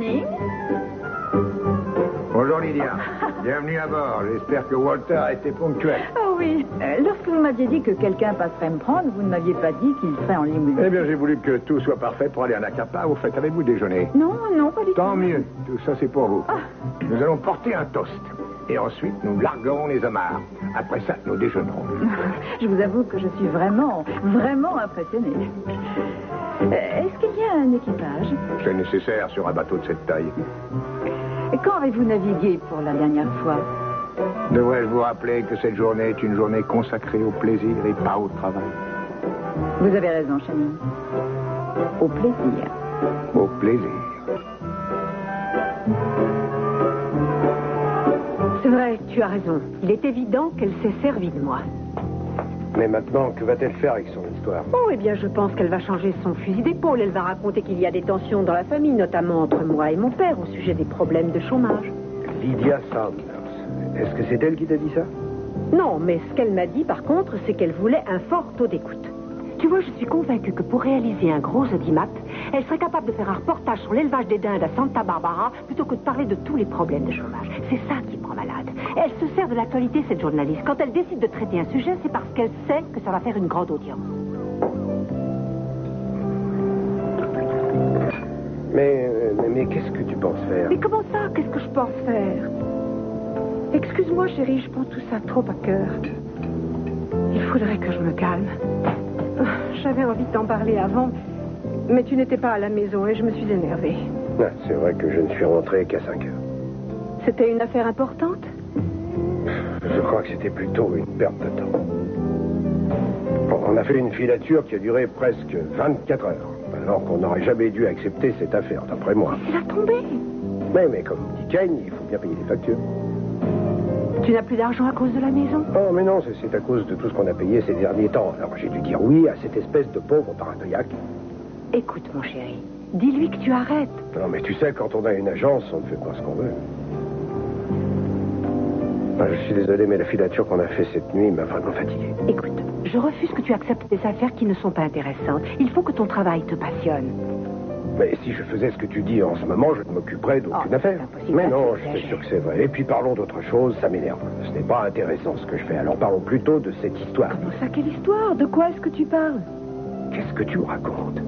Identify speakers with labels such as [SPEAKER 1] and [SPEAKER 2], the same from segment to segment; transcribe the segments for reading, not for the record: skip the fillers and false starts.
[SPEAKER 1] Channing.
[SPEAKER 2] Bonjour Lydia, bienvenue à bord. J'espère que Walter a été ponctuel.
[SPEAKER 1] Oh oui, lorsque vous m'aviez dit que quelqu'un passerait me prendre, vous ne m'aviez pas dit qu'il serait en limousine.
[SPEAKER 2] Eh bien, j'ai voulu que tout soit parfait pour aller à Nacapa. Vous faites avec vous déjeuner?
[SPEAKER 1] Non, pas du tout.
[SPEAKER 2] Tant mieux, tout ça c'est pour vous.
[SPEAKER 1] Ah.
[SPEAKER 2] Nous allons porter un toast. Et ensuite, nous larguerons les amarres. Après ça, nous déjeunerons.
[SPEAKER 1] Je vous avoue que je suis vraiment impressionnée. Est-ce qu'il y a un équipage?
[SPEAKER 2] C'est nécessaire sur un bateau de cette taille.
[SPEAKER 1] Et quand avez-vous navigué pour la dernière fois?
[SPEAKER 2] Devrais-je vous rappeler que cette journée est une journée consacrée au plaisir et pas au travail?
[SPEAKER 1] Vous avez raison, Channing. Au plaisir.
[SPEAKER 2] Au plaisir.
[SPEAKER 3] C'est vrai, tu as raison. Il est évident qu'elle s'est servie de moi.
[SPEAKER 4] Mais maintenant, que va-t-elle faire avec son histoire?
[SPEAKER 3] Oh, eh bien, je pense qu'elle va changer son fusil d'épaule. Elle va raconter qu'il y a des tensions dans la famille, notamment entre moi et mon père, au sujet des problèmes de chômage.
[SPEAKER 4] Lydia Sanders. Est-ce que c'est elle qui t'a dit ça?
[SPEAKER 3] Non, mais ce qu'elle m'a dit, par contre, c'est qu'elle voulait un fort taux d'écoute. Tu vois, je suis convaincue que pour réaliser un gros audimat, elle serait capable de faire un reportage sur l'élevage des dindes à Santa Barbara plutôt que de parler de tous les problèmes de chômage. C'est ça qui me rend malade. Elle se sert de l'actualité, cette journaliste. Quand elle décide de traiter un sujet, c'est parce qu'elle sait que ça va faire une grande audience.
[SPEAKER 4] Mais qu'est-ce que tu penses faire?
[SPEAKER 3] Mais comment ça? Qu'est-ce que je pense faire? Excuse-moi, chérie, je prends tout ça trop à cœur. Il faudrait que je me calme. J'avais envie de t'en parler avant, mais tu n'étais pas à la maison et je me suis énervée.
[SPEAKER 4] Ah, c'est vrai que je ne suis rentré qu'à 5 heures.
[SPEAKER 3] C'était une affaire importante?
[SPEAKER 4] Je crois que c'était plutôt une perte de temps. On a fait une filature qui a duré presque 24 heures, alors qu'on n'aurait jamais dû accepter cette affaire, d'après moi.
[SPEAKER 3] Il a tombé.
[SPEAKER 4] Mais comme dit Jane, il faut bien payer les factures.
[SPEAKER 3] Tu n'as plus d'argent à cause de la maison?
[SPEAKER 4] Oh, mais non, c'est à cause de tout ce qu'on a payé ces derniers temps. Alors j'ai dû dire oui à cette espèce de pauvre paranoïaque.
[SPEAKER 3] Écoute, mon chéri, dis-lui que tu arrêtes.
[SPEAKER 4] Non, mais tu sais, quand on a une agence, on ne fait pas ce qu'on veut. Je suis désolé, mais la filature qu'on a fait cette nuit m'a vraiment fatigué.
[SPEAKER 3] Écoute, je refuse que tu acceptes des affaires qui ne sont pas intéressantes. Il faut que ton travail te passionne.
[SPEAKER 4] Mais si je faisais ce que tu dis en ce moment, je ne m'occuperais d'aucune affaire. Mais non, je suis sûr que c'est vrai. Et puis parlons d'autre chose, ça m'énerve. Ce n'est pas intéressant ce que je fais. Alors parlons plutôt de cette histoire.
[SPEAKER 3] Comment ça, quelle histoire? De quoi est-ce que tu parles?
[SPEAKER 4] Qu'est-ce que tu me racontes?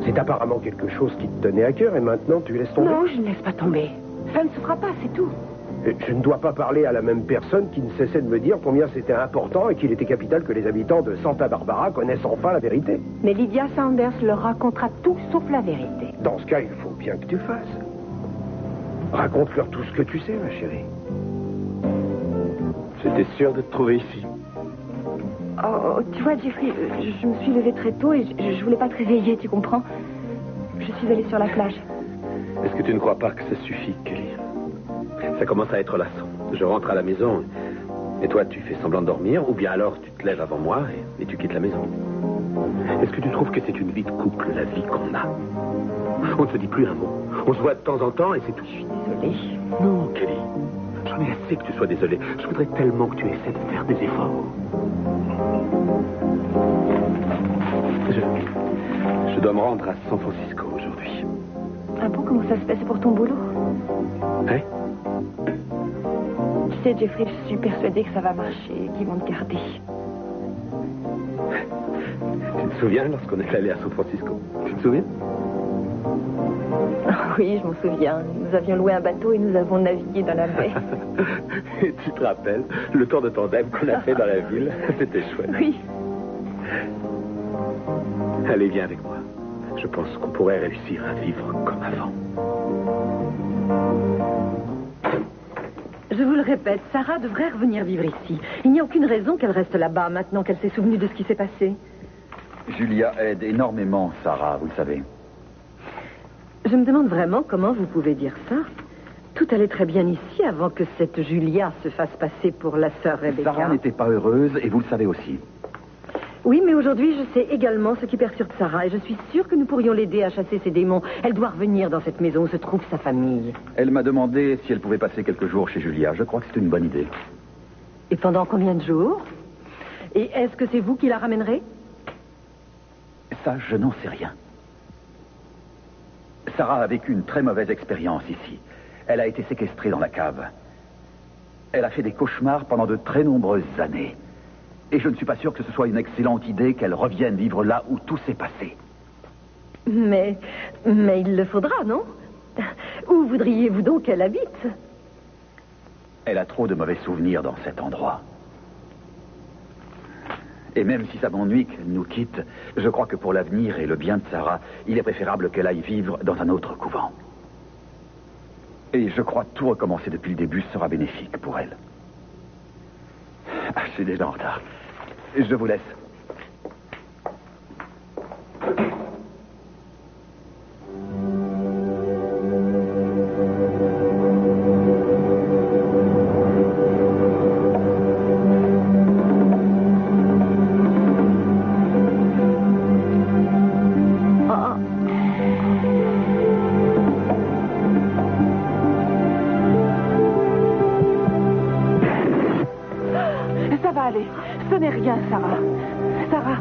[SPEAKER 4] C'est apparemment quelque chose qui te tenait à cœur et maintenant tu laisses tomber?
[SPEAKER 3] Non, je ne laisse pas tomber. Ça ne se fera pas, c'est tout.
[SPEAKER 4] Je ne dois pas parler à la même personne qui ne cessait de me dire combien c'était important et qu'il était capital que les habitants de Santa Barbara connaissent enfin la vérité.
[SPEAKER 3] Mais Lydia Sanders leur racontera tout sauf la vérité.
[SPEAKER 4] Dans ce cas, il faut bien que tu fasses. Raconte-leur tout ce que tu sais, ma chérie.
[SPEAKER 5] J'étais sûr de te trouver ici.
[SPEAKER 1] Oh, tu vois, Jeffrey, je me suis levée très tôt et je voulais pas te réveiller, tu comprends? Je suis allée sur la plage.
[SPEAKER 5] Est-ce que tu ne crois pas que ça suffit, Kelly? Ça commence à être lassant. Je rentre à la maison et toi, tu fais semblant de dormir ou bien alors tu te lèves avant moi et tu quittes la maison. Est-ce que tu trouves que c'est une vie de couple, la vie qu'on a? On ne se dit plus un mot. On se voit de temps en temps et c'est tout. Je suis désolé. Non, Kelly. J'en ai assez que tu sois désolé. Je voudrais tellement que tu essaies de faire des efforts. Je dois me rendre à San Francisco aujourd'hui.
[SPEAKER 1] Ah bon, comment ça se passe pour ton boulot?
[SPEAKER 5] Hein?
[SPEAKER 1] Tu sais, Jeffrey, je suis persuadée que ça va marcher et qu'ils vont te garder.
[SPEAKER 5] Tu te souviens lorsqu'on est allé à San Francisco? Tu te souviens?
[SPEAKER 1] Oui, je m'en souviens. Nous avions loué un bateau et nous avons navigué dans la baie.
[SPEAKER 5] Et tu te rappelles le tour de tandem qu'on a fait dans la ville? C'était chouette.
[SPEAKER 1] Oui.
[SPEAKER 5] Allez, viens avec moi. Je pense qu'on pourrait réussir à vivre comme avant.
[SPEAKER 3] Je vous le répète, Sarah devrait revenir vivre ici. Il n'y a aucune raison qu'elle reste là-bas maintenant qu'elle s'est souvenue de ce qui s'est passé.
[SPEAKER 6] Julia aide énormément Sarah, vous le savez.
[SPEAKER 3] Je me demande vraiment comment vous pouvez dire ça. Tout allait très bien ici avant que cette Julia se fasse passer pour la sœur Rebecca.
[SPEAKER 6] Sarah n'était pas heureuse et vous le savez aussi.
[SPEAKER 3] Oui, mais aujourd'hui, je sais également ce qui perturbe Sarah et je suis sûre que nous pourrions l'aider à chasser ses démons. Elle doit revenir dans cette maison où se trouve sa famille.
[SPEAKER 6] Elle m'a demandé si elle pouvait passer quelques jours chez Julia. Je crois que c'est une bonne idée.
[SPEAKER 3] Et pendant combien de jours? Et est-ce que c'est vous qui la ramènerez?
[SPEAKER 6] Ça, je n'en sais rien. Sarah a vécu une très mauvaise expérience ici. Elle a été séquestrée dans la cave. Elle a fait des cauchemars pendant de très nombreuses années. Et je ne suis pas sûr que ce soit une excellente idée qu'elle revienne vivre là où tout s'est passé.
[SPEAKER 7] Mais il le faudra, non? Où voudriez-vous donc qu'elle habite?
[SPEAKER 6] Elle a trop de mauvais souvenirs dans cet endroit. Et même si ça m'ennuie qu'elle nous quitte, je crois que pour l'avenir et le bien de Sarah, il est préférable qu'elle aille vivre dans un autre couvent. Et je crois que tout recommencer depuis le début sera bénéfique pour elle. Ah, je suis déjà en retard. Je vous laisse.
[SPEAKER 3] Ça va aller. Ce n'est rien, Sarah. Sarah.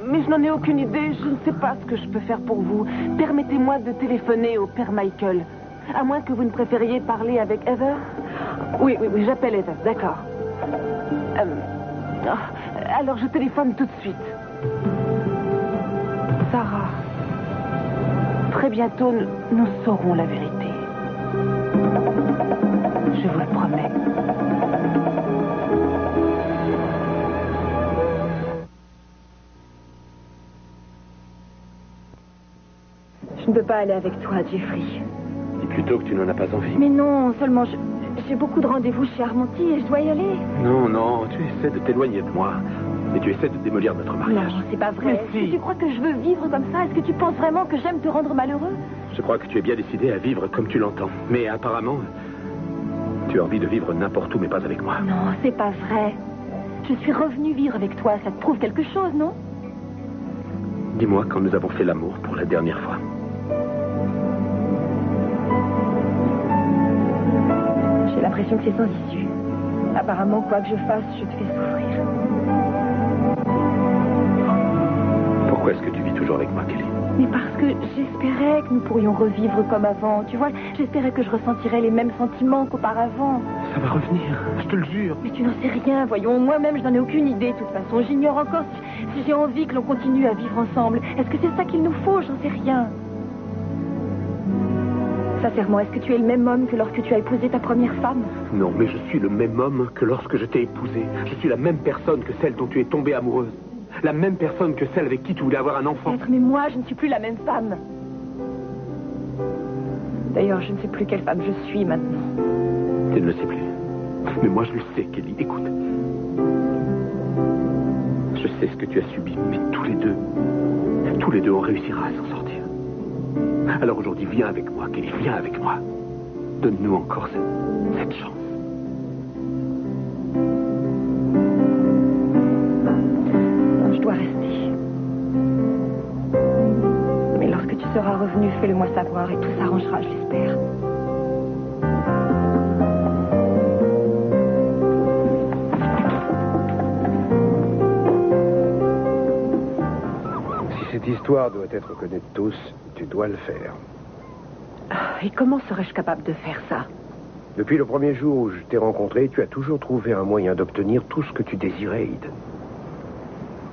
[SPEAKER 3] Mais je n'en ai aucune idée. Je ne sais pas ce que je peux faire pour vous. Permettez-moi de téléphoner au père Michael. À moins que vous ne préfériez parler avec Heather. Oui, j'appelle Heather, d'accord. Alors je téléphone tout de suite. Sarah. Très bientôt, nous saurons la vérité. Je vous le promets.
[SPEAKER 1] Je ne peux pas aller avec toi, Jeffrey.
[SPEAKER 5] Dis plutôt que tu n'en as pas envie.
[SPEAKER 1] Mais non, seulement j'ai beaucoup de rendez-vous chez Armonti et je dois y aller.
[SPEAKER 5] Non, tu essaies de t'éloigner de moi. Et tu essaies de démolir notre mariage.
[SPEAKER 1] Non, c'est pas vrai.
[SPEAKER 5] Mais si.
[SPEAKER 1] Est-ce que tu crois que je veux vivre comme ça? Est-ce que tu penses vraiment que j'aime te rendre malheureux?
[SPEAKER 5] Je crois que tu es bien décidé à vivre comme tu l'entends. Mais apparemment, tu as envie de vivre n'importe où, mais pas avec moi.
[SPEAKER 1] Non, c'est pas vrai. Je suis revenue vivre avec toi. Ça te prouve quelque chose, non?
[SPEAKER 5] Dis-moi quand nous avons fait l'amour pour la dernière fois.
[SPEAKER 1] J'ai l'impression que c'est sans issue. Apparemment, quoi que je fasse, je te fais souffrir.
[SPEAKER 5] Pourquoi est-ce que tu vis toujours avec moi, Kelly?
[SPEAKER 1] Mais parce que j'espérais que nous pourrions revivre comme avant. Tu vois, j'espérais que je ressentirais les mêmes sentiments qu'auparavant.
[SPEAKER 5] Ça va revenir, je te le jure.
[SPEAKER 1] Mais tu n'en sais rien, voyons. Moi-même, je n'en ai aucune idée, de toute façon. J'ignore encore si j'ai envie que l'on continue à vivre ensemble. Est-ce que c'est ça qu'il nous faut? J'en sais rien. Sincèrement, est-ce que tu es le même homme que lorsque tu as épousé ta première femme?
[SPEAKER 5] Non, mais je suis le même homme que lorsque je t'ai épousé. Je suis la même personne que celle dont tu es tombée amoureuse. La même personne que celle avec qui tu voulais avoir un enfant.
[SPEAKER 1] Peut-être, mais moi, je ne suis plus la même femme. D'ailleurs, je ne sais plus quelle femme je suis maintenant.
[SPEAKER 5] Tu ne le sais plus. Mais moi, je le sais, Kelly. Écoute. Je sais ce que tu as subi, mais tous les deux, on réussira à s'en sortir. Alors aujourd'hui, viens avec moi, Kelly, viens avec moi. Donne-nous encore cette chance.
[SPEAKER 1] Non, je dois rester. Mais lorsque tu seras revenu, fais-le-moi savoir et tout s'arrangera, je l'espère.
[SPEAKER 4] Si cette histoire doit être connue de tous, tu dois le faire.
[SPEAKER 3] Et comment serais-je capable de faire ça?
[SPEAKER 4] Depuis le premier jour où je t'ai rencontré, tu as toujours trouvé un moyen d'obtenir tout ce que tu désirais, Id.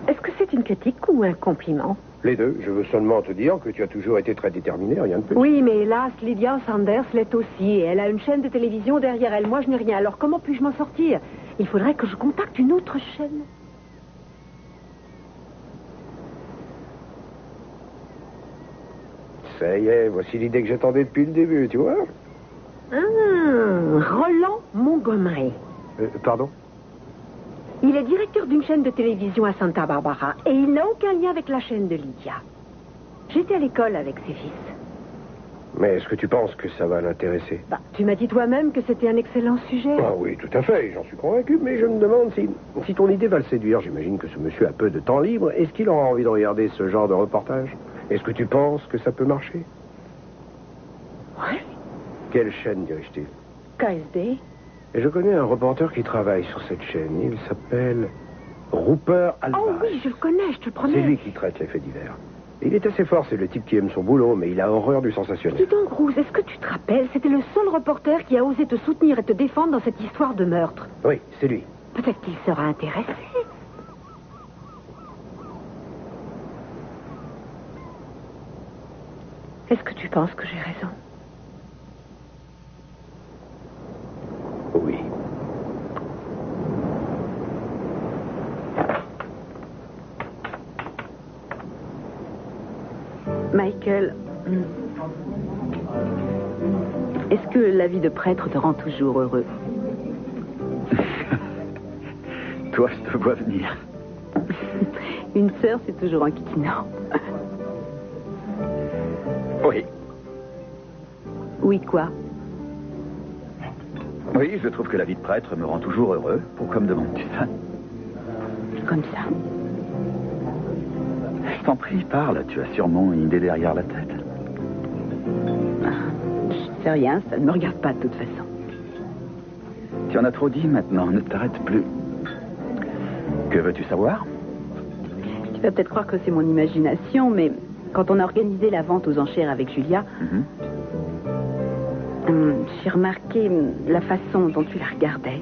[SPEAKER 3] Est-ce que c'est une critique ou un compliment?
[SPEAKER 4] Les deux. Je veux seulement te dire que tu as toujours été très déterminé, rien de plus.
[SPEAKER 3] Oui, mais hélas, Lydia Sanders l'est aussi. Et elle a une chaîne de télévision derrière elle. Moi, je n'ai rien. Alors, comment puis-je m'en sortir? Il faudrait que je contacte une autre chaîne.
[SPEAKER 4] Ça y est, voici l'idée que j'attendais depuis le début, tu vois.
[SPEAKER 3] Roland Montgomery.
[SPEAKER 4] Pardon?
[SPEAKER 3] Il est directeur d'une chaîne de télévision à Santa Barbara et il n'a aucun lien avec la chaîne de Lydia. J'étais à l'école avec ses fils.
[SPEAKER 4] Mais est-ce que tu penses que ça va l'intéresser?
[SPEAKER 3] Tu m'as dit toi-même que c'était un excellent sujet.
[SPEAKER 4] Ah oui, tout à fait, j'en suis convaincu, mais je me demande si ton idée va le séduire. J'imagine que ce monsieur a peu de temps libre. Est-ce qu'il aura envie de regarder ce genre de reportage? Est-ce que tu penses que ça peut marcher?
[SPEAKER 3] Oui.
[SPEAKER 4] Quelle chaîne dirige-t-il?
[SPEAKER 3] KSD.
[SPEAKER 4] Et je connais un reporter qui travaille sur cette chaîne. Il s'appelle Rupert Alvarez.
[SPEAKER 3] Oh oui, je le connais, je te le promets.
[SPEAKER 4] C'est lui qui traite les faits divers. Il est assez fort, c'est le type qui aime son boulot, mais il a horreur du sensationnel.
[SPEAKER 3] Dis donc, Rose, est-ce que tu te rappelles, c'était le seul reporter qui a osé te soutenir et te défendre dans cette histoire de meurtre.
[SPEAKER 4] Oui, c'est lui.
[SPEAKER 3] Peut-être qu'il sera intéressé. Est-ce que tu penses que j'ai raison?
[SPEAKER 4] Oui.
[SPEAKER 3] Michael, est-ce que la vie de prêtre te rend toujours heureux?
[SPEAKER 6] Toi, je te vois venir.
[SPEAKER 3] Une sœur, c'est toujours inquiétant.
[SPEAKER 6] Oui.
[SPEAKER 3] Oui, quoi?
[SPEAKER 6] Oui, je trouve que la vie de prêtre me rend toujours heureux. Pourquoi me demandes-tu ça?
[SPEAKER 3] Comme ça.
[SPEAKER 6] Je t'en prie, parle. Tu as sûrement une idée derrière la tête.
[SPEAKER 3] Je sais rien, ça ne me regarde pas de toute façon.
[SPEAKER 6] Tu en as trop dit maintenant, ne t'arrête plus. Que veux-tu savoir?
[SPEAKER 3] Tu vas peut-être croire que c'est mon imagination, mais quand on a organisé la vente aux enchères avec Julia, j'ai remarqué la façon dont tu la regardais.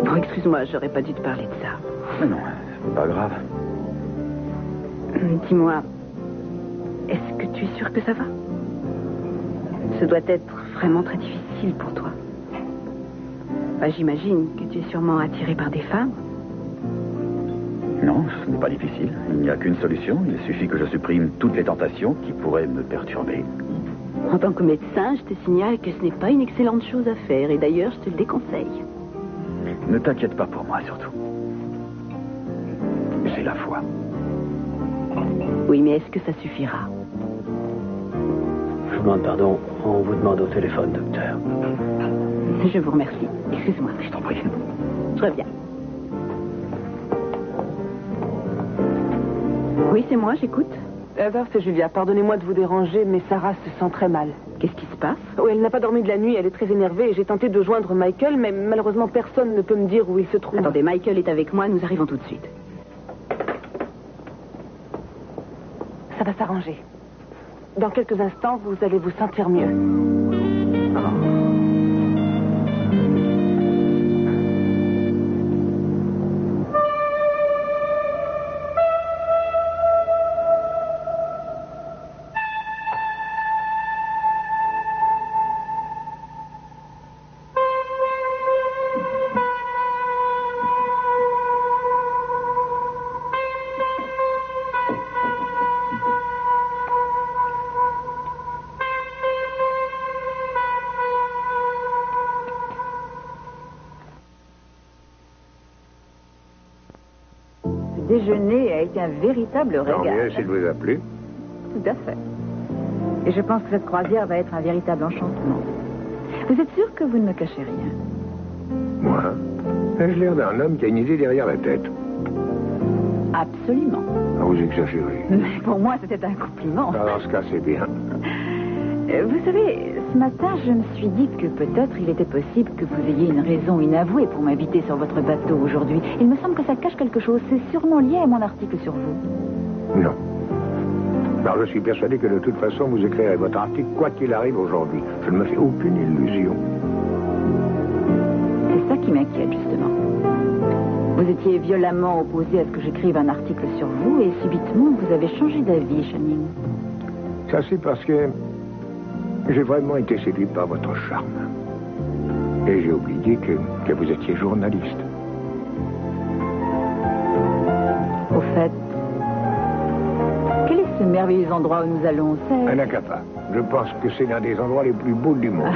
[SPEAKER 3] Oh, excuse-moi, j'aurais pas dû te parler de ça.
[SPEAKER 6] Mais non, c'est pas grave.
[SPEAKER 3] Dis-moi, est-ce que tu es sûr que ça va? Ce doit être vraiment très difficile pour toi. Enfin, j'imagine que tu es sûrement attiré par des femmes.
[SPEAKER 6] Non, ce n'est pas difficile. Il n'y a qu'une solution. Il suffit que je supprime toutes les tentations qui pourraient me perturber.
[SPEAKER 3] En tant que médecin, je te signale que ce n'est pas une excellente chose à faire. Et d'ailleurs, je te le déconseille.
[SPEAKER 6] Ne t'inquiète pas pour moi, surtout. J'ai la foi.
[SPEAKER 3] Oui, mais est-ce que ça suffira?
[SPEAKER 8] Je vous demande pardon. On vous demande au téléphone, docteur.
[SPEAKER 3] Je vous remercie. Excuse-moi.
[SPEAKER 6] Je t'en prie.
[SPEAKER 3] Je reviens. Oui, c'est moi, j'écoute.
[SPEAKER 9] Heather, c'est Julia. Pardonnez-moi de vous déranger, mais Sarah se sent très mal.
[SPEAKER 3] Qu'est-ce qui se passe?
[SPEAKER 9] Oui, elle n'a pas dormi de la nuit, elle est très énervée et j'ai tenté de joindre Michael, mais malheureusement personne ne peut me dire où il se trouve.
[SPEAKER 3] Attendez, Michael est avec moi, nous arrivons tout de suite.
[SPEAKER 9] Ça va s'arranger. Dans quelques instants, vous allez vous sentir mieux.
[SPEAKER 10] Le déjeuner a été un véritable
[SPEAKER 2] Tant
[SPEAKER 10] régal.
[SPEAKER 2] mieux s'il vous a plu.
[SPEAKER 10] Tout à fait. Et je pense que cette croisière va être un véritable enchantement. Vous êtes sûr que vous ne me cachez rien?
[SPEAKER 2] Moi, ai-je l'air d'un homme qui a une idée derrière la tête?
[SPEAKER 10] Absolument.
[SPEAKER 2] Ah, vous exagérez.
[SPEAKER 10] Mais pour moi, c'était un compliment.
[SPEAKER 2] Dans ce cas, c'est bien.
[SPEAKER 10] Vous savez, ce matin, je me suis dit que peut-être il était possible que vous ayez une raison inavouée pour m'inviter sur votre bateau aujourd'hui. Il me semble que ça cache quelque chose. C'est sûrement lié à mon article sur vous.
[SPEAKER 2] Non. Alors, je suis persuadé que de toute façon, vous écrirez votre article quoi qu'il arrive aujourd'hui. Je ne me fais aucune illusion.
[SPEAKER 10] C'est ça qui m'inquiète, justement. Vous étiez violemment opposé à ce que j'écrive un article sur vous et subitement, vous avez changé d'avis, Channing.
[SPEAKER 2] Ça, c'est parce que j'ai vraiment été séduit par votre charme. Et j'ai oublié que vous étiez journaliste.
[SPEAKER 10] Au fait, quel est ce merveilleux endroit où nous allons?
[SPEAKER 2] Anacapa. Je pense que c'est l'un des endroits les plus beaux du monde.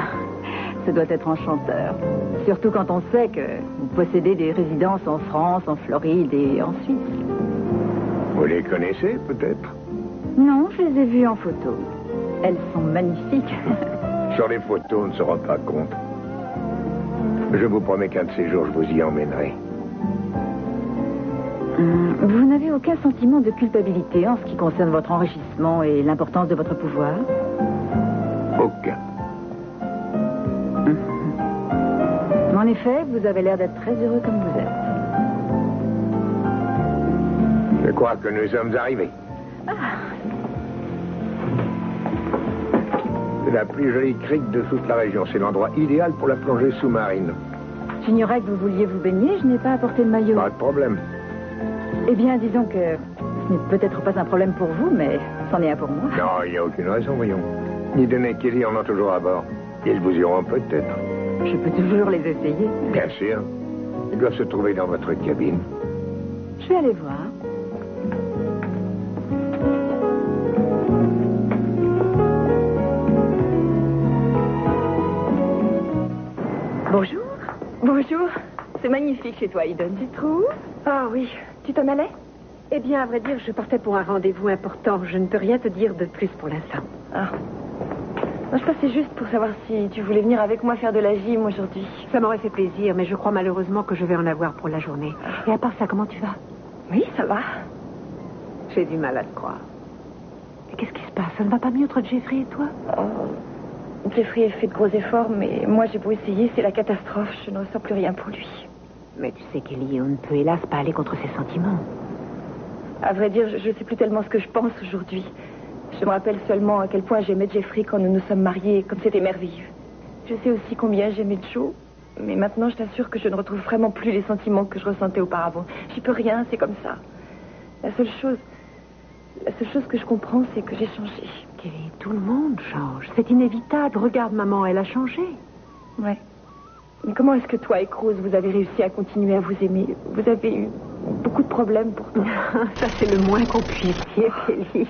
[SPEAKER 10] Ça doit être enchanteur. Surtout quand on sait que vous possédez des résidences en France, en Floride et en Suisse.
[SPEAKER 2] Vous les connaissez, peut-être?
[SPEAKER 10] Non, je les ai vues en photo. Elles sont magnifiques.
[SPEAKER 2] Sur les photos, on ne se rend pas compte. Je vous promets qu'un de ces jours, je vous y emmènerai.
[SPEAKER 10] Vous n'avez aucun sentiment de culpabilité en ce qui concerne votre enrichissement et l'importance de votre pouvoir? En effet, vous avez l'air d'être très heureux comme vous êtes.
[SPEAKER 2] Je crois que nous sommes arrivés. C'est la plus jolie crique de toute la région. C'est l'endroit idéal pour la plongée sous-marine.
[SPEAKER 10] J'ignorais que vous vouliez vous baigner, je n'ai pas apporté de maillot.
[SPEAKER 2] Pas de problème.
[SPEAKER 10] Eh bien, disons que ce n'est peut-être pas un problème pour vous, mais c'en est un pour moi.
[SPEAKER 2] Non, il n'y a aucune raison, voyons. Eden et Kelly en ont toujours à bord. Ils vous iront peut-être.
[SPEAKER 3] Je peux toujours les essayer.
[SPEAKER 2] Bien sûr. Ils doivent se trouver dans votre cabine.
[SPEAKER 10] Je vais aller voir.
[SPEAKER 1] Bonjour. Bonjour. C'est magnifique chez toi, Eden. Tu trouves? Ah oui. Tu t'en allais?
[SPEAKER 3] Eh bien, à vrai dire, je partais pour un rendez-vous important. Je ne peux rien te dire de plus pour l'instant.
[SPEAKER 1] Ah. Moi, je passais juste pour savoir si tu voulais venir avec moi faire de la gym aujourd'hui.
[SPEAKER 3] Ça m'aurait fait plaisir, mais je crois malheureusement que je vais en avoir pour la journée. Et à part ça, comment tu vas?
[SPEAKER 1] Oui, ça va.
[SPEAKER 3] J'ai du mal à te croire. Et qu'est-ce qui se passe? Ça ne va pas mieux entre Jeffrey et toi?
[SPEAKER 1] Oh, Jeffrey a fait de gros efforts, mais moi, j'ai beau essayer, c'est la catastrophe. Je ne ressens plus rien pour lui.
[SPEAKER 3] Mais tu sais, Kelly, on ne peut hélas pas aller contre ses sentiments.
[SPEAKER 1] À vrai dire, je ne sais plus tellement ce que je pense aujourd'hui. Je me rappelle seulement à quel point j'aimais Jeffrey quand nous nous sommes mariés, comme c'était merveilleux. Je sais aussi combien j'aimais Joe, mais maintenant je t'assure que je ne retrouve vraiment plus les sentiments que je ressentais auparavant. J'y peux rien, c'est comme ça. La seule chose que je comprends, c'est que j'ai changé.
[SPEAKER 3] Kelly, tout le monde change. C'est inévitable. Regarde, maman, elle a changé.
[SPEAKER 1] Ouais. Mais comment est-ce que toi et Cruz, vous avez réussi à continuer à vous aimer? Vous avez eu beaucoup de problèmes pourtant.
[SPEAKER 3] Ça, c'est le moins qu'on puisse dire, Kelly.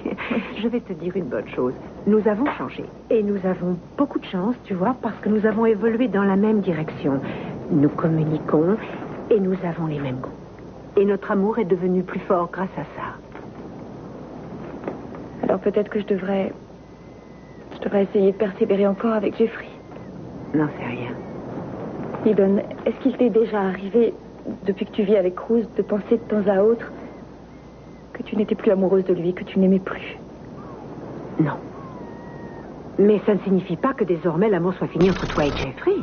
[SPEAKER 3] Je vais te dire une bonne chose. Nous avons changé. Et nous avons beaucoup de chance, tu vois, parce que nous avons évolué dans la même direction. Nous communiquons et nous avons les mêmes goûts. Et notre amour est devenu plus fort grâce à ça.
[SPEAKER 1] Alors peut-être que je devrais essayer de persévérer encore avec Jeffrey.
[SPEAKER 3] N'en sais rien.
[SPEAKER 1] Eden, est-ce qu'il t'est déjà arrivé, depuis que tu vis avec Cruz, de penser de temps à autre que tu n'étais plus amoureuse de lui, que tu n'aimais plus?
[SPEAKER 3] Non. Mais ça ne signifie pas que désormais l'amour soit fini entre toi et Jeffrey.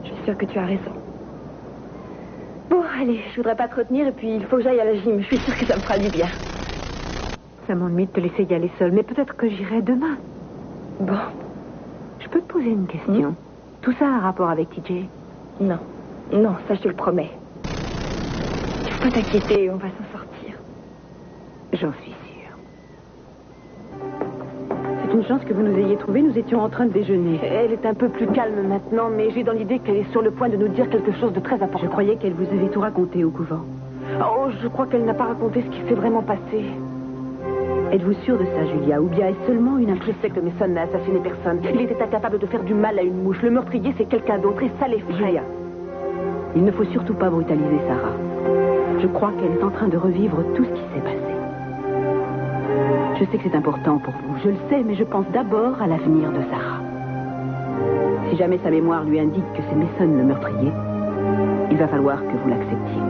[SPEAKER 1] Je suis sûre que tu as raison. Bon, allez, je voudrais pas te retenir et puis il faut que j'aille à la gym. Je suis sûre que ça me fera du bien.
[SPEAKER 3] Ça m'ennuie de te laisser y aller seule, mais peut-être que j'irai demain.
[SPEAKER 1] Bon.
[SPEAKER 3] Je peux te poser une question? Tout ça a un rapport avec TJ?
[SPEAKER 1] Non. Non, ça je te le promets. Tu peux pas t'inquiéter, on va s'en sortir.
[SPEAKER 3] J'en suis sûre. C'est une chance que vous nous ayez trouvés. Nous étions en train de déjeuner.
[SPEAKER 9] Elle est un peu plus calme maintenant, mais j'ai dans l'idée qu'elle est sur le point de nous dire quelque chose de très important.
[SPEAKER 3] Je croyais qu'elle vous avait tout raconté au couvent.
[SPEAKER 9] Oh, je crois qu'elle n'a pas raconté ce qui s'est vraiment passé.
[SPEAKER 3] Êtes-vous sûre de ça, Julia? Ou bien est-ce seulement une
[SPEAKER 9] Je sais que Mason n'a assassiné personne. Il était incapable de faire du mal à une mouche. Le meurtrier, c'est quelqu'un d'autre et ça l'effraie.
[SPEAKER 3] Julia, il ne faut surtout pas brutaliser Sarah. Je crois qu'elle est en train de revivre tout ce qui s'est passé. Je sais que c'est important pour vous, je le sais, mais je pense d'abord à l'avenir de Sarah. Si jamais sa mémoire lui indique que c'est Mason le meurtrier, il va falloir que vous l'acceptiez.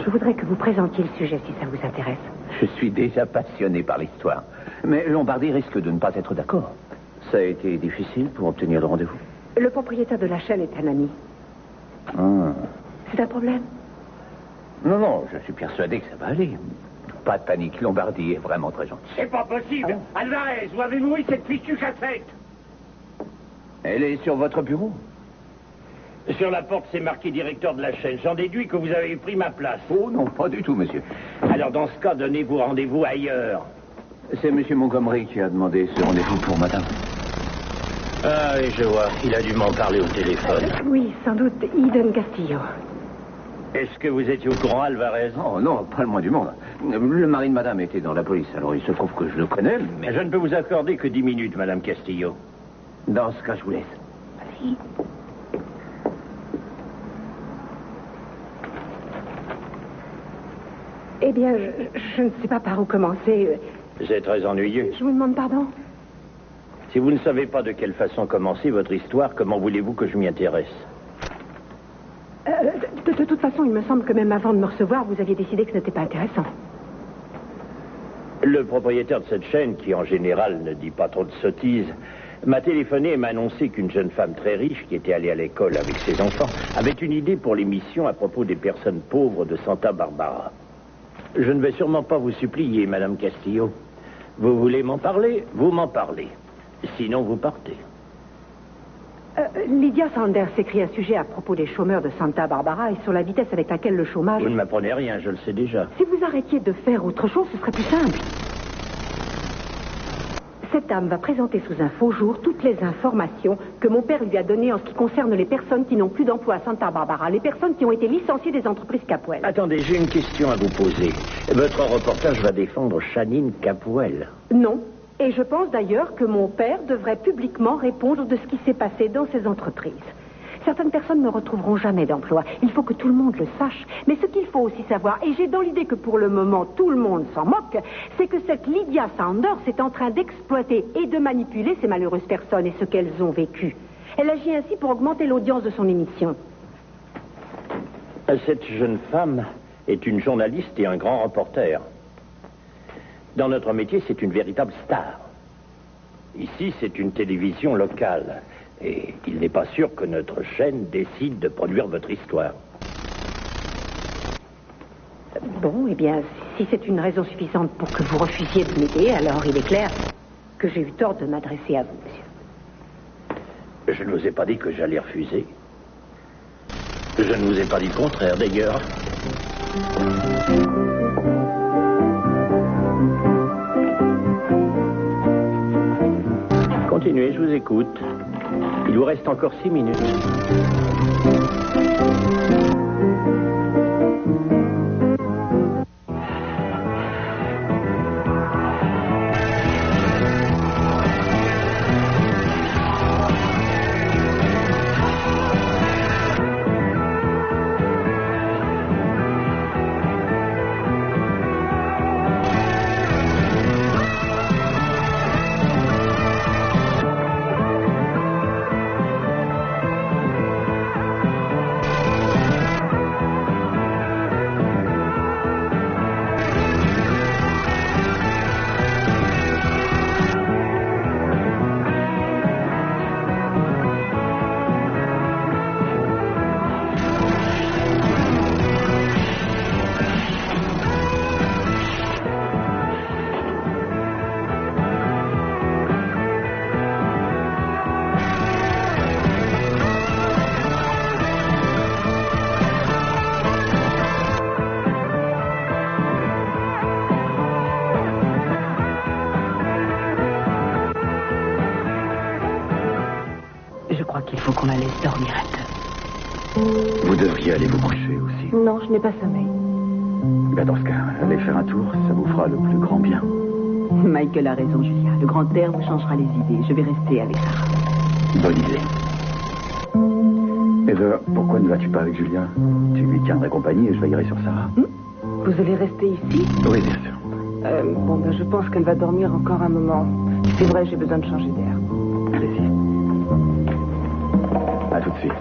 [SPEAKER 3] Je voudrais que vous présentiez le sujet si ça vous intéresse.
[SPEAKER 11] Je suis déjà passionné par l'histoire. Mais Lombardi risque de ne pas être d'accord. Ça a été difficile pour obtenir le rendez-vous?
[SPEAKER 3] Le propriétaire de la chaîne est un ami. C'est un problème?
[SPEAKER 11] Non, je suis persuadé que ça va aller. Pas de panique, Lombardi est vraiment très gentil.
[SPEAKER 12] C'est pas possible. Alvarez, où avez-vous eu cette fichue cassette?
[SPEAKER 11] Elle est sur votre bureau.
[SPEAKER 12] Sur la porte, c'est marqué directeur de la chaîne. J'en déduis que vous avez pris ma place.
[SPEAKER 11] Oh non, pas du tout, monsieur.
[SPEAKER 12] Alors, dans ce cas, donnez-vous rendez-vous ailleurs.
[SPEAKER 11] C'est monsieur Montgomery qui a demandé ce rendez-vous pour madame.
[SPEAKER 12] Ah, oui, je vois. Il a dû m'en parler au téléphone.
[SPEAKER 3] Oui, sans doute Eden Castillo.
[SPEAKER 12] Est-ce que vous étiez au courant, Alvarez?
[SPEAKER 11] Oh non, pas le moins du monde. Le mari de madame était dans la police, alors il se trouve que je le connais, mais...
[SPEAKER 12] Je ne peux vous accorder que 10 minutes, madame Castillo.
[SPEAKER 11] Dans ce cas, je vous laisse.
[SPEAKER 3] Vas-y. Eh bien, je ne sais pas par où commencer.
[SPEAKER 12] C'est très ennuyeux.
[SPEAKER 3] Je vous demande pardon?
[SPEAKER 12] Si vous ne savez pas de quelle façon commencer votre histoire, comment voulez-vous que je m'y intéresse?
[SPEAKER 3] De toute façon, il me semble que même avant de me recevoir, vous aviez décidé que ce n'était pas intéressant.
[SPEAKER 12] Le propriétaire de cette chaîne, qui en général ne dit pas trop de sottises, m'a téléphoné et m'a annoncé qu'une jeune femme très riche, qui était allée à l'école avec ses enfants, avait une idée pour l'émission à propos des personnes pauvres de Santa Barbara. Je ne vais sûrement pas vous supplier, Madame Castillo. Vous voulez m'en parler? Vous m'en parlez. Sinon, vous partez.
[SPEAKER 3] Lydia Sanders écrit un sujet à propos des chômeurs de Santa Barbara et sur la vitesse avec laquelle le chômage...
[SPEAKER 12] Vous ne m'apprenez rien, je le sais déjà.
[SPEAKER 3] Si vous arrêtiez de faire autre chose, ce serait plus simple. Cette dame va présenter sous un faux jour toutes les informations que mon père lui a données en ce qui concerne les personnes qui n'ont plus d'emploi à Santa Barbara, les personnes qui ont été licenciées des entreprises Capwell.
[SPEAKER 12] Attendez, j'ai une question à vous poser. Votre reportage va défendre Shanine Capwell.
[SPEAKER 3] Non. Et je pense d'ailleurs que mon père devrait publiquement répondre de ce qui s'est passé dans ces entreprises. Certaines personnes ne retrouveront jamais d'emploi. Il faut que tout le monde le sache. Mais ce qu'il faut aussi savoir, et j'ai dans l'idée que pour le moment tout le monde s'en moque, c'est que cette Lydia Sanders est en train d'exploiter et de manipuler ces malheureuses personnes et ce qu'elles ont vécu. Elle agit ainsi pour augmenter l'audience de son émission.
[SPEAKER 12] Cette jeune femme est une journaliste et un grand reporter. Dans notre métier, c'est une véritable star. Ici, c'est une télévision locale. Et il n'est pas sûr que notre chaîne décide de produire votre histoire.
[SPEAKER 3] Bon, eh bien, si c'est une raison suffisante pour que vous refusiez de m'aider, alors il est clair que j'ai eu tort de m'adresser à vous, monsieur.
[SPEAKER 12] Je ne vous ai pas dit que j'allais refuser. Je ne vous ai pas dit le contraire, d'ailleurs. Continuez, je vous écoute. Il vous reste encore 6 minutes.
[SPEAKER 3] Il faut qu'on la laisse dormir un peu.
[SPEAKER 6] Vous devriez aller vous coucher aussi.
[SPEAKER 9] Non, je n'ai pas sommeil.
[SPEAKER 6] Ben dans ce cas, allez faire un tour, ça vous fera le plus grand bien.
[SPEAKER 10] Michael a raison, Julia. Le grand air vous changera les idées. Je vais rester avec Sarah.
[SPEAKER 6] Bonne idée. Eva, pourquoi ne vas-tu pas avec Julien? Tu lui tiendrais compagnie et je veillerai sur Sarah.
[SPEAKER 9] Vous allez rester ici?
[SPEAKER 6] Oui, bien sûr.
[SPEAKER 9] Bon, ben, je pense qu'elle va dormir encore un moment. C'est vrai, j'ai besoin de changer d'air.
[SPEAKER 6] Allez-y. À tout de suite.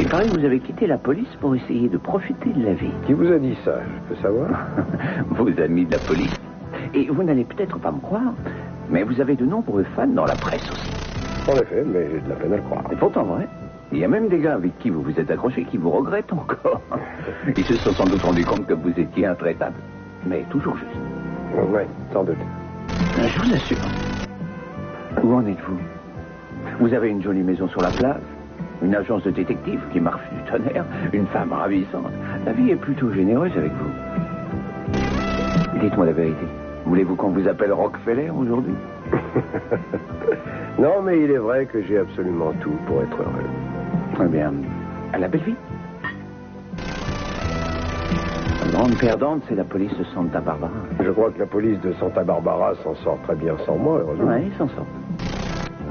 [SPEAKER 11] Il paraît que vous avez quitté la police pour essayer de profiter de la vie.
[SPEAKER 4] Qui vous a dit ça, je peux savoir?
[SPEAKER 11] Vos amis de la police. Et vous n'allez peut-être pas me croire, mais vous avez de nombreux fans dans la presse aussi.
[SPEAKER 4] En effet, mais j'ai de la peine à le croire.
[SPEAKER 11] C'est pourtant vrai. Il y a même des gars avec qui vous vous êtes accroché qui vous regrettent encore. Ils se sont sans doute rendus compte que vous étiez intraitable. Mais toujours juste.
[SPEAKER 4] Oui, sans doute.
[SPEAKER 11] Je vous assure. Où en êtes-vous? Vous avez une jolie maison sur la plage, une agence de détective qui marche du tonnerre, une femme ravissante. La vie est plutôt généreuse avec vous. Dites-moi la vérité. Voulez-vous qu'on vous appelle Rockefeller aujourd'hui?
[SPEAKER 4] Non, mais il est vrai que j'ai absolument tout pour être heureux.
[SPEAKER 11] Eh bien, à la belle vie. La grande perdante, c'est la police de Santa Barbara.
[SPEAKER 4] Je crois que la police de Santa Barbara s'en sort très bien sans moi, heureusement.
[SPEAKER 11] Oui, ils s'en sortent.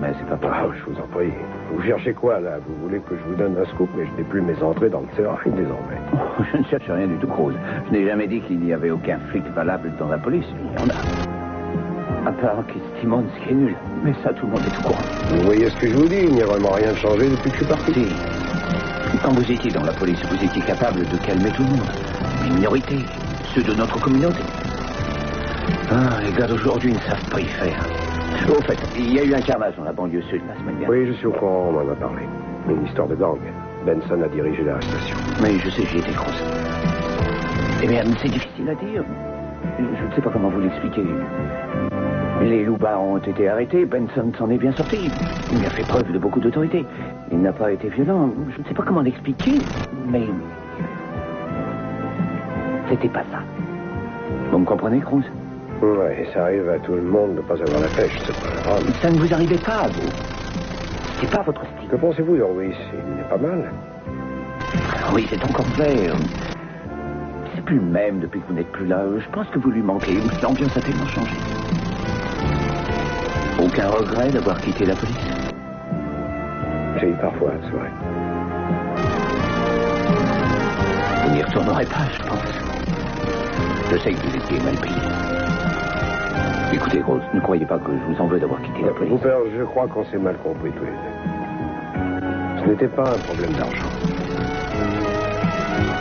[SPEAKER 11] Mais c'est pas pour
[SPEAKER 4] Ah, je vous en prie. Vous cherchez quoi, là? Vous voulez que je vous donne un scoop, mais je n'ai plus mes entrées dans le sérail, désormais.
[SPEAKER 11] Oh, je ne cherche rien du tout, Cruz. Je n'ai jamais dit qu'il n'y avait aucun flic valable dans la police. Il y en a. À part Keith Simmons, qui est nul. Mais ça, tout le monde est au courant.
[SPEAKER 4] Vous voyez ce que je vous dis, il n'y a vraiment rien de changé depuis que je suis parti.
[SPEAKER 11] Si. Quand vous étiez dans la police, vous étiez capable de calmer tout le monde. Les minorités, ceux de notre communauté. Ah, les gars d'aujourd'hui ne savent pas y faire. Au fait, il y a eu un carnage dans la banlieue sud la semaine dernière.
[SPEAKER 4] Oui, je suis au courant, on m'en a parlé. Une histoire de gang. Benson a dirigé l'arrestation.
[SPEAKER 11] Oui, je sais, j'y étais, Cross. Eh bien, c'est difficile à dire. Je ne sais pas comment vous l'expliquer. Les loupards ont été arrêtés, Benson s'en est bien sorti. Il a fait preuve de beaucoup d'autorité. Il n'a pas été violent. Je ne sais pas comment l'expliquer, mais... c'était pas ça. Vous me comprenez, Cruz?
[SPEAKER 4] Ouais, ça arrive à tout le monde de ne pas avoir la pêche, c'est pas grave.
[SPEAKER 11] Ça ne vous arrivait pas, à vous. C'est pas votre style.
[SPEAKER 4] Que pensez-vous d'Orwis? Il n'est pas mal.
[SPEAKER 11] Oui, c'est encore vrai. C'est plus le même depuis que vous n'êtes plus là. Je pense que vous lui manquez. L'ambiance a tellement changé. Aucun regret d'avoir quitté la police?
[SPEAKER 4] J'ai eu parfois, c'est vrai.
[SPEAKER 11] Vous n'y retournerez pas, je pense. Je sais que vous étiez mal payé. Écoutez, Rose, ne croyez pas que je vous en veux d'avoir quitté la police.
[SPEAKER 4] Cooper, je crois qu'on s'est mal compris tous les deux. Ce n'était pas un problème d'argent.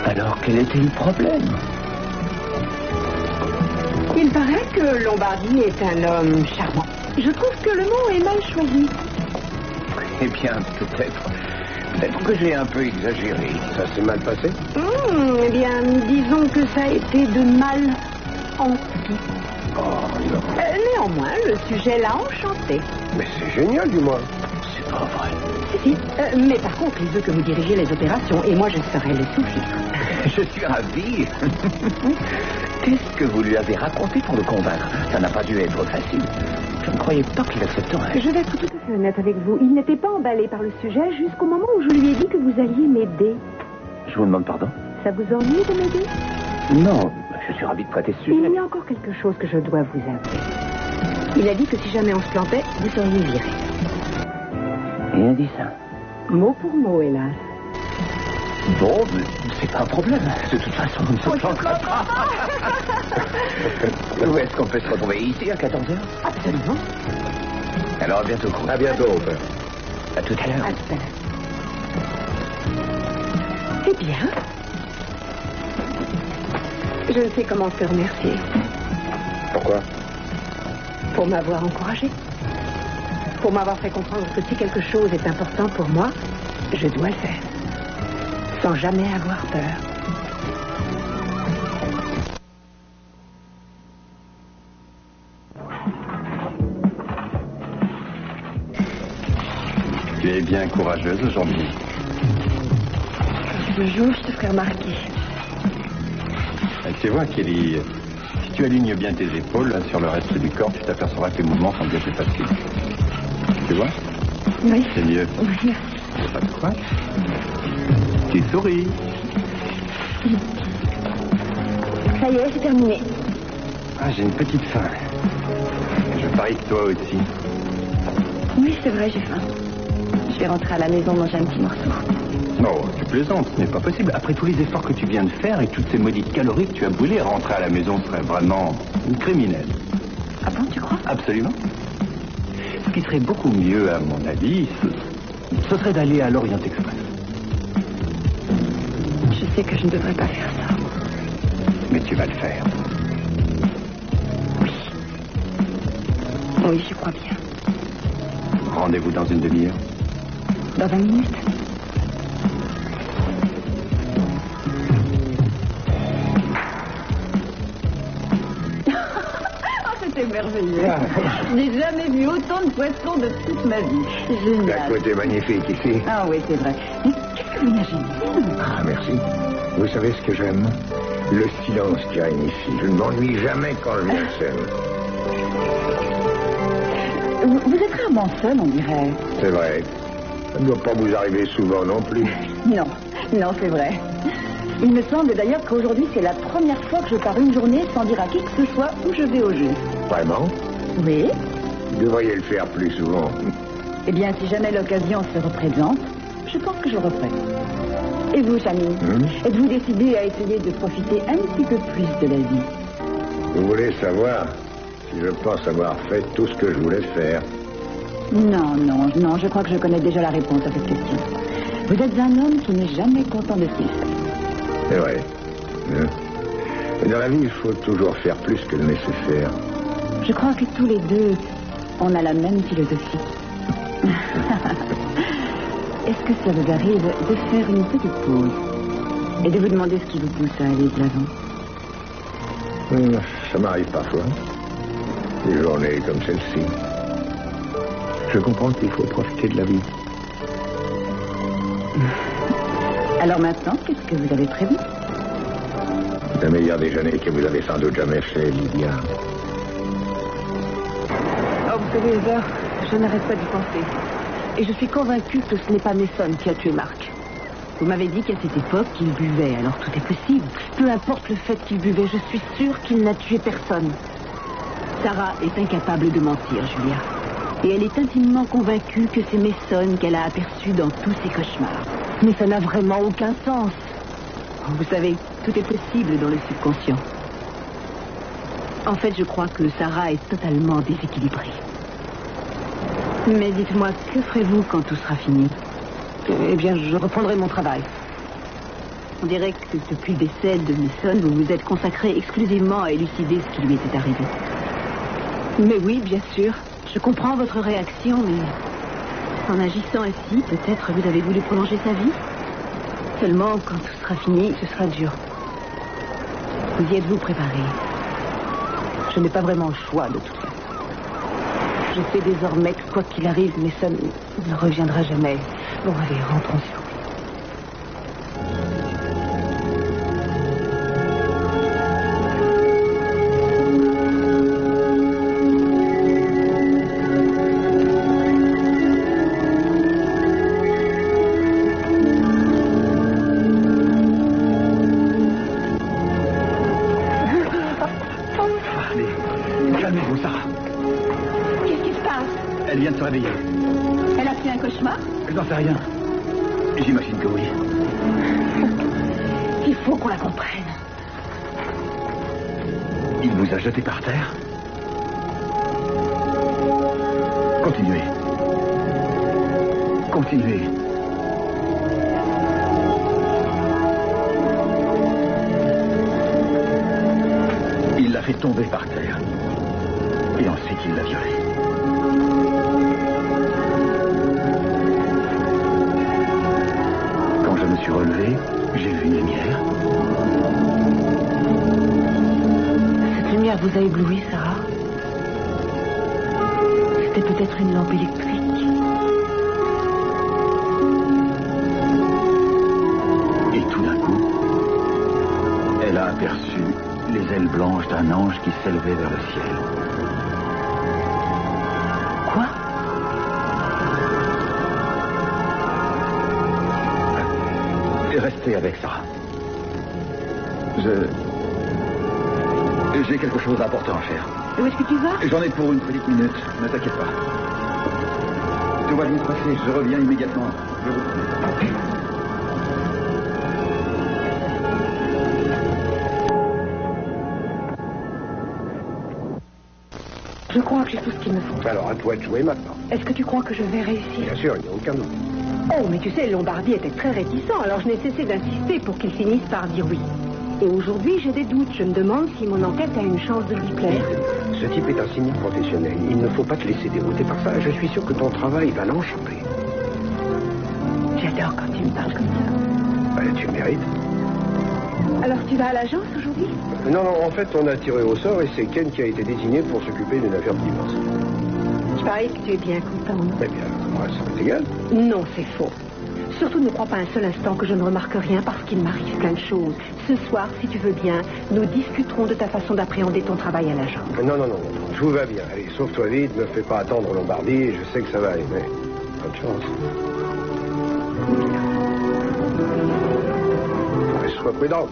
[SPEAKER 11] Alors, quel était le problème?
[SPEAKER 3] Il paraît que Lombardi est un homme charmant. Je trouve que le mot est mal choisi.
[SPEAKER 11] Eh bien, peut-être que j'ai un peu exagéré.
[SPEAKER 4] Ça s'est mal passé?
[SPEAKER 3] Eh bien, disons que ça a été de mal en pis.
[SPEAKER 11] Oh, non.
[SPEAKER 3] Néanmoins, le sujet l'a enchanté.
[SPEAKER 4] Mais c'est génial, du moins.
[SPEAKER 11] C'est pas vrai.
[SPEAKER 3] Si. Mais par contre, il veut que vous dirigiez les opérations, et moi, je serai le sous-fifre.
[SPEAKER 11] Je suis ravi. Qu'est-ce que vous lui avez raconté pour le convaincre? Ça n'a pas dû être facile. Je ne croyais pas qu'il accepterait.
[SPEAKER 3] Je vais être tout à fait honnête avec vous. Il n'était pas emballé par le sujet jusqu'au moment où je lui ai dit que vous alliez m'aider.
[SPEAKER 11] Je vous demande pardon?
[SPEAKER 3] Ça vous ennuie de m'aider?
[SPEAKER 11] Non, je suis ravi de prêter ce sujet.
[SPEAKER 3] Il y a encore quelque chose que je dois vous avouer. Il a dit que si jamais on se plantait, vous seriez viré.
[SPEAKER 11] Il a dit ça?
[SPEAKER 3] Mot pour mot, hélas.
[SPEAKER 11] Bon, mais c'est pas un problème. De toute façon, on ne se plantera pas. Où est-ce qu'on peut se retrouver? Ici, à 14h?
[SPEAKER 3] Absolument.
[SPEAKER 11] Alors, à bientôt, Cruz.
[SPEAKER 4] À bientôt, père.
[SPEAKER 11] À tout à l'heure.
[SPEAKER 3] À tout à l'heure. Eh bien, je ne sais comment te remercier.
[SPEAKER 4] Pourquoi?
[SPEAKER 3] Pour m'avoir encouragé. Pour m'avoir fait comprendre que si quelque chose est important pour moi, je dois le faire. Sans jamais avoir peur.
[SPEAKER 6] Tu es bien courageuse aujourd'hui.
[SPEAKER 1] Ce jour, je te ferai remarquer.
[SPEAKER 6] Tu vois, Kelly, si tu alignes bien tes épaules là, sur le reste du corps, tu t'apercevras que tes mouvements sont bien plus faciles. Tu vois?
[SPEAKER 1] Oui.
[SPEAKER 6] C'est mieux.
[SPEAKER 1] Oui.
[SPEAKER 6] Pas de quoi. Tu souris.
[SPEAKER 1] Ça y est, c'est terminé.
[SPEAKER 6] Ah, j'ai une petite faim. Je parie que toi aussi.
[SPEAKER 1] Oui, c'est vrai, j'ai faim. Je vais rentrer à la maison manger un petit morceau.
[SPEAKER 6] Non, tu plaisantes, ce n'est pas possible. Après tous les efforts que tu viens de faire et toutes ces maudites calories que tu as brûlées, rentrer à la maison serait vraiment une criminelle.
[SPEAKER 1] Ah bon, tu crois?
[SPEAKER 6] Absolument. Ce qui serait beaucoup mieux, à mon avis, ce serait d'aller à l'Orient Express.
[SPEAKER 1] Je sais que je ne devrais pas faire ça.
[SPEAKER 6] Mais tu vas le faire.
[SPEAKER 1] Oui. Oui, je crois bien.
[SPEAKER 6] Rendez-vous dans une demi-heure.
[SPEAKER 1] Dans 20 minutes.
[SPEAKER 10] C'était merveilleux. Je n'ai jamais vu autant de poissons de toute ma vie.
[SPEAKER 2] La
[SPEAKER 10] Génial.
[SPEAKER 2] côte est magnifique ici.
[SPEAKER 10] Ah oui, c'est vrai. Mais qu'est-ce que vous imaginez?
[SPEAKER 2] Ah, merci. Vous savez ce que j'aime? Le silence qu'il règne ici. Je ne m'ennuie jamais quand je viens seul.
[SPEAKER 10] Vous êtes rarement seul, on dirait.
[SPEAKER 2] C'est vrai. Ça ne doit pas vous arriver souvent non plus.
[SPEAKER 10] Non, c'est vrai. Il me semble d'ailleurs qu'aujourd'hui, c'est la première fois que je pars une journée sans dire à qui que ce soit où je vais au jeu.
[SPEAKER 2] Vraiment?
[SPEAKER 10] Oui.
[SPEAKER 2] Vous devriez le faire plus souvent.
[SPEAKER 10] Eh bien, si jamais l'occasion se représente, je pense que je referai. Et vous, Channing, êtes-vous décidé à essayer de profiter un petit peu plus de la vie?
[SPEAKER 2] Vous voulez savoir? Je pense avoir fait tout ce que je voulais faire.
[SPEAKER 10] Non, je crois que je connais déjà la réponse à cette question. Vous êtes un homme qui n'est jamais content de ce qu'il fait.
[SPEAKER 2] C'est vrai. Mais dans la vie, il faut toujours faire plus que le nécessaire.
[SPEAKER 10] Je crois que tous les deux, on a la même philosophie. Est-ce que ça vous arrive de faire une petite pause et de vous demander ce qui vous pousse à aller de l'avant?
[SPEAKER 2] Ça m'arrive parfois. Des journées comme celle-ci. Je comprends qu'il faut profiter de la vie.
[SPEAKER 10] Alors maintenant, qu'est-ce que vous avez prévu?
[SPEAKER 2] Le meilleur déjeuner que vous avez sans doute jamais fait, Lydia.
[SPEAKER 9] Oh, vous savez, Heather, je n'arrête pas d'y penser. Et je suis convaincue que ce n'est pas Mason qui a tué Mark. Vous m'avez dit qu'à cette époque, il buvait, alors tout est possible. Peu importe le fait qu'il buvait, je suis sûre qu'il n'a tué personne. Sarah est incapable de mentir, Julia. Et elle est intimement convaincue que c'est Mason qu'elle a aperçu dans tous ses cauchemars. Mais ça n'a vraiment aucun sens. Vous savez, tout est possible dans le subconscient. En fait, je crois que Sarah est totalement déséquilibrée. Mais dites-moi, que ferez-vous quand tout sera fini? Eh bien, je reprendrai mon travail. On dirait que depuis le décès de Mason, vous vous êtes consacré exclusivement à élucider ce qui lui était arrivé. Mais oui, bien sûr. Je comprends votre réaction, mais en agissant ainsi, peut-être vous avez voulu prolonger sa vie. Seulement, quand tout sera fini, ce sera dur. Vous y êtes-vous préparé? Je n'ai pas vraiment le choix de tout ça. Je sais désormais que quoi qu'il arrive, Mason ne reviendra jamais. Bon, allez, rentrons sur.
[SPEAKER 10] Elle a fait un cauchemar?
[SPEAKER 6] Je n'en sais rien. J'imagine que oui.
[SPEAKER 10] Il faut qu'on la comprenne.
[SPEAKER 6] Il vous a jeté par terre? Continuez. Continuez. Il l'a fait tomber par terre. Et ensuite, il l'a violée. Quand je me suis relevé, j'ai vu une lumière.
[SPEAKER 9] Cette lumière vous a ébloui, Sarah? C'était peut-être une lampe électrique.
[SPEAKER 6] Et tout d'un coup, elle a aperçu les ailes blanches d'un ange qui s'élevait vers le ciel.
[SPEAKER 9] Quoi?
[SPEAKER 6] Restez avec Sarah. J'ai quelque chose d'important à faire.
[SPEAKER 9] Où est-ce que tu vas?
[SPEAKER 6] J'en ai pour une petite minute, ne t'inquiète pas. Tout va bien se passer, je reviens immédiatement.
[SPEAKER 9] Je crois que j'ai tout ce qu'il me faut.
[SPEAKER 4] Alors, à toi de jouer maintenant.
[SPEAKER 9] Est-ce que tu crois que je vais réussir?
[SPEAKER 4] Bien sûr, il n'y a aucun doute.
[SPEAKER 3] Oh, mais tu sais, Lombardi était très réticent, alors je n'ai cessé d'insister pour qu'il finisse par dire oui. Et aujourd'hui, j'ai des doutes. Je me demande si mon enquête a une chance de lui plaire.
[SPEAKER 4] Ce type est un cynique professionnel. Il ne faut pas te laisser dérouter par ça. Je suis sûr que ton travail va l'enchanter.
[SPEAKER 3] J'adore quand tu me parles comme ça.
[SPEAKER 4] Ben, tu le mérites.
[SPEAKER 3] Alors, tu vas à l'agence aujourd'hui?
[SPEAKER 4] Non, en fait, on a tiré au sort et c'est Ken qui a été désigné pour s'occuper d'une affaire de divorce.
[SPEAKER 3] Je parie que tu es bien content.
[SPEAKER 4] Eh bien, moi, ça m'est égal.
[SPEAKER 3] Non, c'est faux. Surtout ne crois pas un seul instant que je ne remarque rien parce qu'il m'arrive plein de choses. Ce soir, si tu veux bien, nous discuterons de ta façon d'appréhender ton travail à l'agence.
[SPEAKER 4] Non, tout va bien. Allez, sauve-toi vite, ne fais pas attendre Lombardi, je sais que ça va aller, mais bonne chance. Mais sois prudente.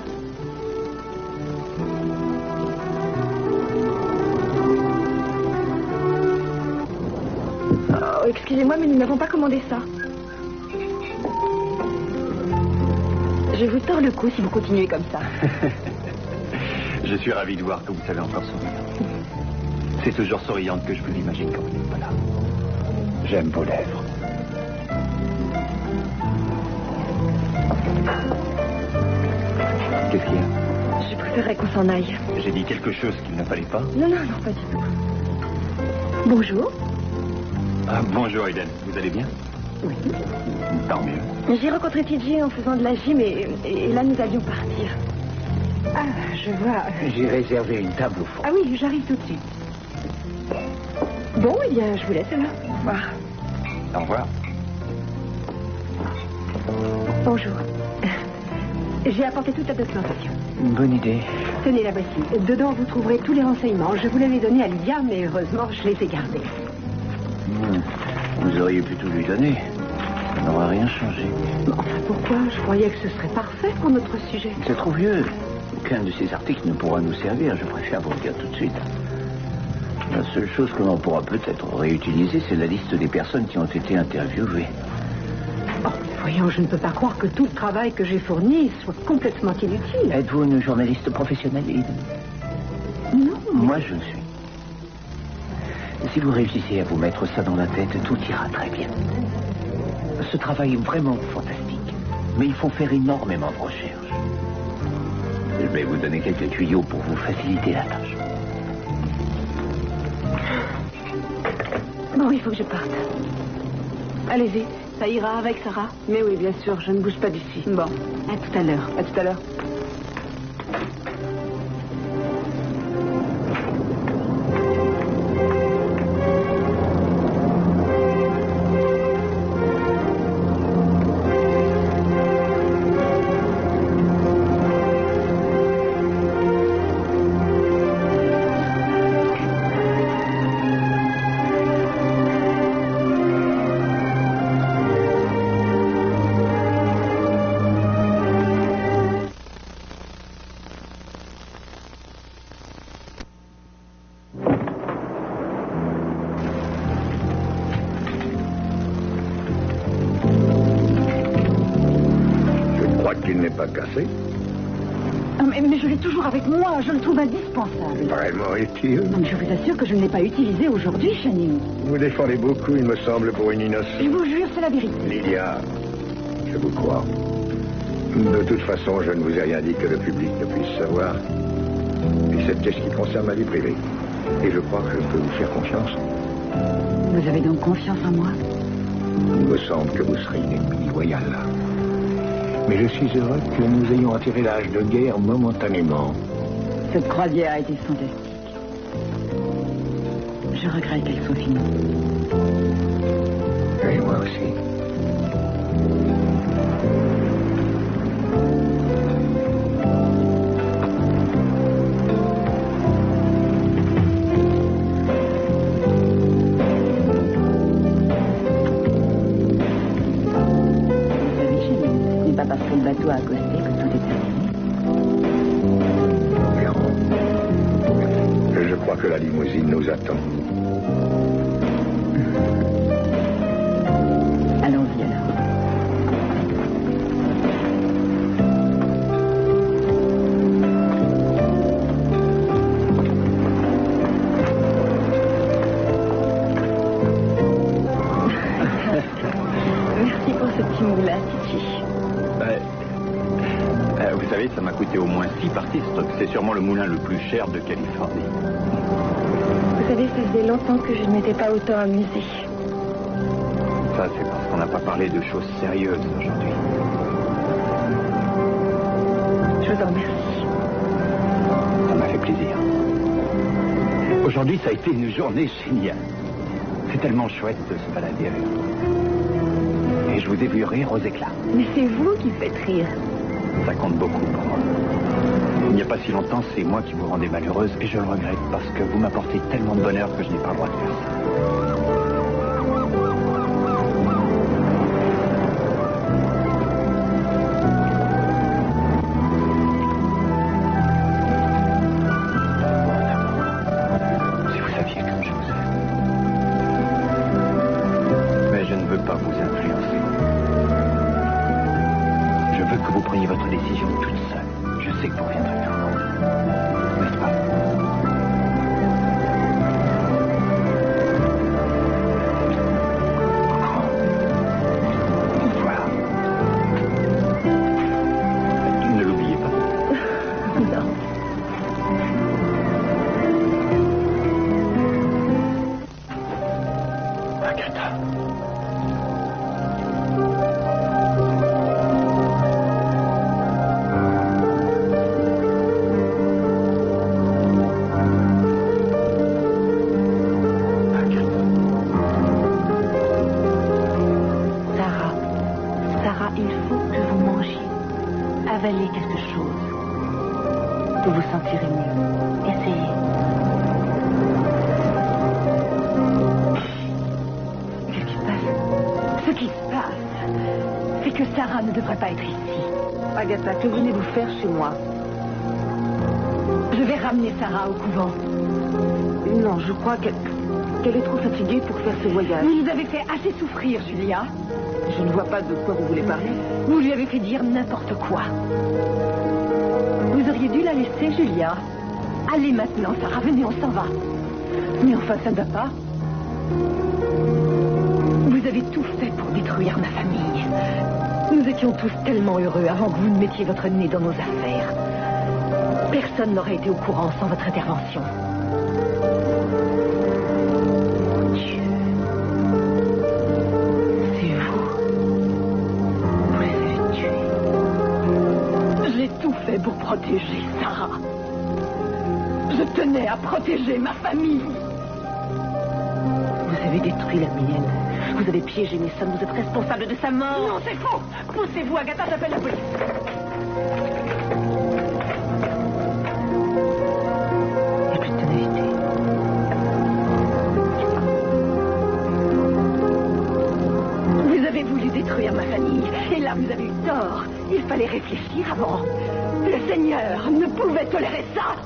[SPEAKER 1] Oh, excusez-moi, mais nous n'avons pas commandé ça. Je vous tords le cou si vous continuez comme ça.
[SPEAKER 6] Je suis ravi de voir que vous savez encore sourire. C'est toujours souriante que je vous l'imagine quand vous n'êtes pas là. J'aime vos lèvres. Qu'est-ce qu'il y a?
[SPEAKER 1] Je préférerais qu'on s'en aille.
[SPEAKER 6] J'ai dit quelque chose qu'il ne fallait pas?
[SPEAKER 1] Non, pas du tout. Bonjour.
[SPEAKER 6] Ah, bonjour, Eden. Vous allez bien?
[SPEAKER 1] Oui.
[SPEAKER 6] Tant mieux.
[SPEAKER 1] J'ai rencontré TJ en faisant de la gym et là, nous allions partir.
[SPEAKER 3] Ah, je vois.
[SPEAKER 11] J'ai réservé une table au fond.
[SPEAKER 3] Ah oui, j'arrive tout de suite. Bon, eh bien, je vous laisse là.
[SPEAKER 1] Au revoir.
[SPEAKER 6] Au revoir.
[SPEAKER 3] Bonjour. J'ai apporté toute la documentation.
[SPEAKER 11] Bonne idée.
[SPEAKER 3] Tenez, la voici. Dedans, vous trouverez tous les renseignements. Je vous l'avais donné à Lydia, mais heureusement, je les ai gardés.
[SPEAKER 11] Vous auriez pu tout lui donner. Ça n'aurait rien changé.
[SPEAKER 3] Enfin, pourquoi? Je croyais que ce serait parfait pour notre sujet.
[SPEAKER 11] C'est trop vieux. Aucun de ces articles ne pourra nous servir. Je préfère vous le dire tout de suite. La seule chose que l'on pourra peut-être réutiliser, c'est la liste des personnes qui ont été interviewées.
[SPEAKER 3] Oh, voyons, je ne peux pas croire que tout le travail que j'ai fourni soit complètement inutile.
[SPEAKER 11] Êtes-vous une journaliste professionnelle, Eden?
[SPEAKER 3] Non.
[SPEAKER 11] Moi, je le suis. Si vous réussissez à vous mettre ça dans la tête, tout ira très bien. Ce travail est vraiment fantastique. Mais il faut faire énormément de recherches. Je vais vous donner quelques tuyaux pour vous faciliter la tâche.
[SPEAKER 1] Bon, il faut que je parte.
[SPEAKER 9] Allez-y, ça ira avec Sarah? Mais oui, bien sûr, je ne bouge pas d'ici.
[SPEAKER 3] Bon, à tout à l'heure.
[SPEAKER 9] À tout à l'heure.
[SPEAKER 2] Pas cassé.
[SPEAKER 3] Mais je l'ai toujours avec moi, je le trouve indispensable.
[SPEAKER 2] Vraiment est-il?
[SPEAKER 3] Non, mais je vous assure que je ne l'ai pas utilisé aujourd'hui, Channing.
[SPEAKER 2] Vous défendez beaucoup, il me semble, pour une innocente.
[SPEAKER 3] Je vous jure, c'est la vérité.
[SPEAKER 2] Lydia, je vous crois. De toute façon, je ne vous ai rien dit que le public ne puisse savoir, excepté ce qui concerne ma vie privée. Et je crois que je peux vous faire confiance.
[SPEAKER 3] Vous avez donc confiance en moi?
[SPEAKER 2] Il me semble que vous serez une ennemie loyale. Mais je suis heureux que nous ayons attiré l'âge de guerre momentanément.
[SPEAKER 3] Cette croisière a été fantastique. Je regrette qu'elle soit finie.
[SPEAKER 2] Et moi aussi.
[SPEAKER 3] Parce que le bateau a accosté que tout est terminé.
[SPEAKER 2] Nous verrons. Je crois que la limousine nous attend.
[SPEAKER 3] Allons-y alors.
[SPEAKER 1] Merci pour ce petit mot-là, Titi.
[SPEAKER 6] Vous savez, ça m'a coûté au moins 6 parties, ce truc. C'est sûrement le moulin le plus cher de Californie.
[SPEAKER 1] Vous savez, ça faisait longtemps que je ne m'étais pas autant amusée.
[SPEAKER 6] Ça, c'est parce qu'on n'a pas parlé de choses sérieuses aujourd'hui.
[SPEAKER 1] Je vous en remercie.
[SPEAKER 6] Ça m'a fait plaisir. Aujourd'hui, ça a été une journée géniale. C'est tellement chouette de se balader avec vous. Et je vous ai vu rire aux éclats.
[SPEAKER 1] Mais c'est vous qui faites rire.
[SPEAKER 6] Ça compte beaucoup pour moi. Il n'y a pas si longtemps, c'est moi qui vous rendais malheureuse et je le regrette parce que vous m'apportez tellement de bonheur que je n'ai pas le droit de faire ça. Si vous saviez comme je vous aime. Mais je ne veux pas vous influencer. Je veux que vous preniez votre décision toute seule. Je sais que vous reviendrez vers moi. N'est-ce pas?
[SPEAKER 7] que Sarah ne devrait pas être ici.
[SPEAKER 9] Agatha, que venez-vous faire chez moi?
[SPEAKER 7] Je vais ramener Sarah au couvent.
[SPEAKER 9] Non, je crois qu'elle est trop fatiguée pour faire ce voyage.
[SPEAKER 7] Vous nous avez fait assez souffrir, Julia.
[SPEAKER 9] Je ne vois pas de quoi vous voulez parler.
[SPEAKER 7] Vous lui avez fait dire n'importe quoi. Vous auriez dû la laisser, Julia. Allez maintenant, Sarah, venez, on s'en va. Mais enfin, ça ne va pas. Vous avez tout fait pour détruire ma famille. Nous étions tous tellement heureux avant que vous ne mettiez votre nez dans nos affaires. Personne n'aurait été au courant sans votre intervention.
[SPEAKER 9] Dieu. C'est vous. Vous les avez tués.
[SPEAKER 7] J'ai tout fait pour protéger Sarah. Je tenais à protéger ma famille.
[SPEAKER 9] Vous avez détruit la mienne. Vous avez piégé mes sons. Vous êtes responsable de sa mort.
[SPEAKER 7] Non, c'est faux. Poussez-vous, Agatha, j'appelle la police.
[SPEAKER 9] Il n'y a plus de tonalité.
[SPEAKER 7] Vous avez voulu détruire ma famille. Et là, vous avez eu tort. Il fallait réfléchir avant. Le Seigneur ne pouvait tolérer ça.